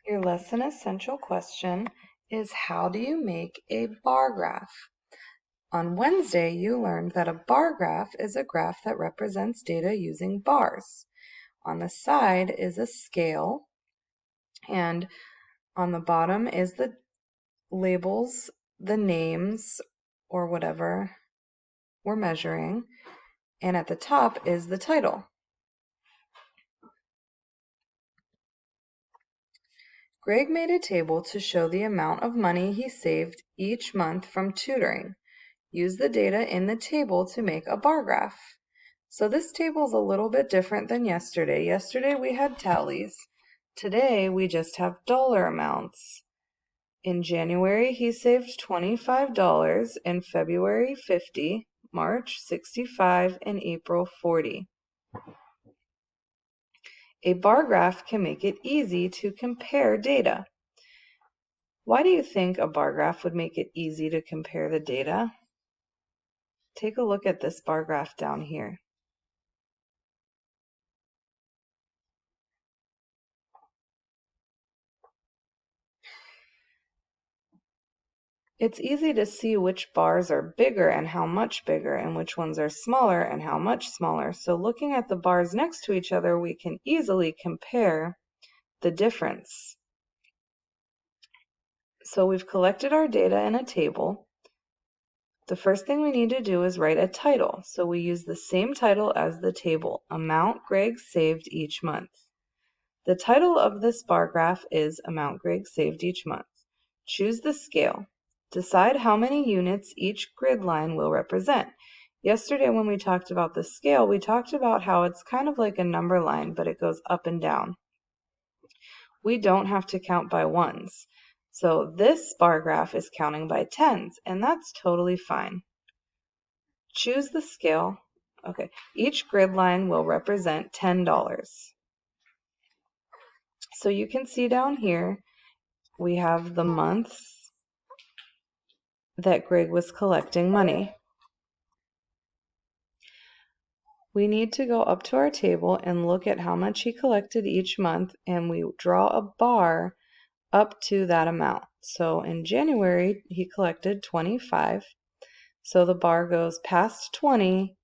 Your lesson essential question is, how do you make a bar graph? On Wednesday, you learned that a bar graph is a graph that represents data using bars. On the side is a scale, and on the bottom is the labels, the names, or whatever we're measuring, and at the top is the title. Greg made a table to show the amount of money he saved each month from tutoring. Use the data in the table to make a bar graph. So this table is a little bit different than yesterday. Yesterday we had tallies. Today we just have dollar amounts. In January he saved $25, in February $50, March $65, and April $40. A bar graph can make it easy to compare data. Why do you think a bar graph would make it easy to compare the data? Take a look at this bar graph down here. It's easy to see which bars are bigger and how much bigger, and which ones are smaller and how much smaller. So looking at the bars next to each other, we can easily compare the difference. So we've collected our data in a table. The first thing we need to do is write a title. So we use the same title as the table, Amount Greg Saved Each Month. The title of this bar graph is Amount Greg Saved Each Month. Choose the scale. Decide how many units each grid line will represent. Yesterday when we talked about the scale, we talked about how it's kind of like a number line, but it goes up and down. We don't have to count by ones. So this bar graph is counting by tens, and that's totally fine. Choose the scale. Okay, each grid line will represent $10. So you can see down here, we have the months that Greg was collecting money. We need to go up to our table and look at how much he collected each month, and we draw a bar up to that amount. So in January, he collected 25. So the bar goes past 20.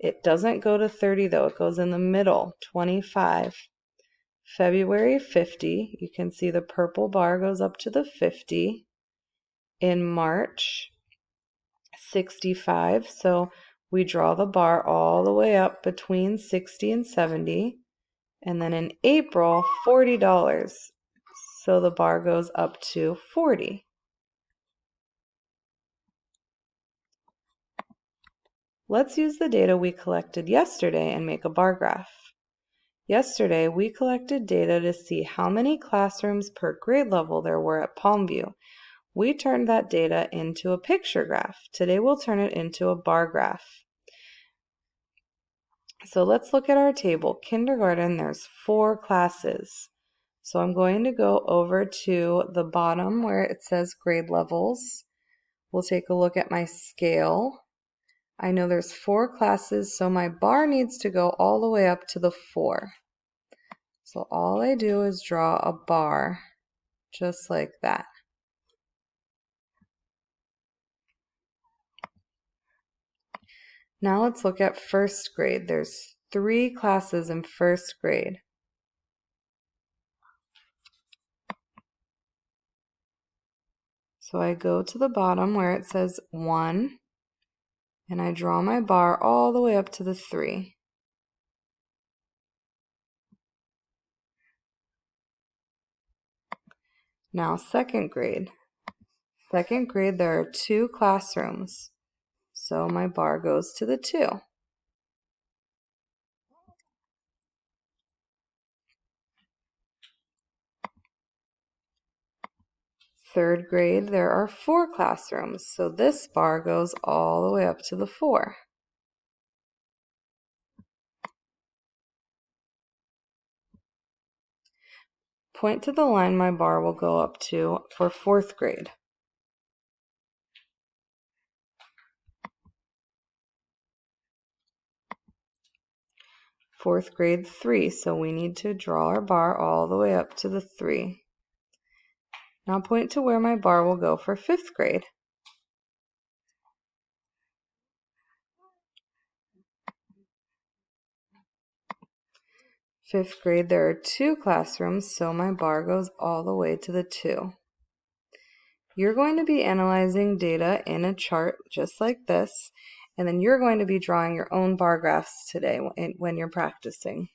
It doesn't go to 30 though, it goes in the middle, 25. February 50, you can see the purple bar goes up to the 50. In March, 65, so we draw the bar all the way up between 60 and 70. And then in April, $40, so the bar goes up to 40. Let's use the data we collected yesterday and make a bar graph. Yesterday, we collected data to see how many classrooms per grade level there were at Palmview. We turned that data into a picture graph. Today we'll turn it into a bar graph. So let's look at our table. Kindergarten, there's 4 classes. So I'm going to go over to the bottom where it says grade levels. We'll take a look at my scale. I know there's 4 classes, so my bar needs to go all the way up to the 4. So all I do is draw a bar just like that. Now let's look at first grade. There's 3 classes in first grade. So I go to the bottom where it says 1, and I draw my bar all the way up to the 3. Now second grade. Second grade, there are 2 classrooms. So my bar goes to the 2. Third grade, there are 4 classrooms. So this bar goes all the way up to the 4. Point to the line my bar will go up to for 4th grade. Fourth grade, 3, so we need to draw our bar all the way up to the 3. Now point to where my bar will go for 5th grade. Fifth grade, there are 2 classrooms, so my bar goes all the way to the 2. You're going to be analyzing data in a chart just like this, and then you're going to be drawing your own bar graphs today when you're practicing.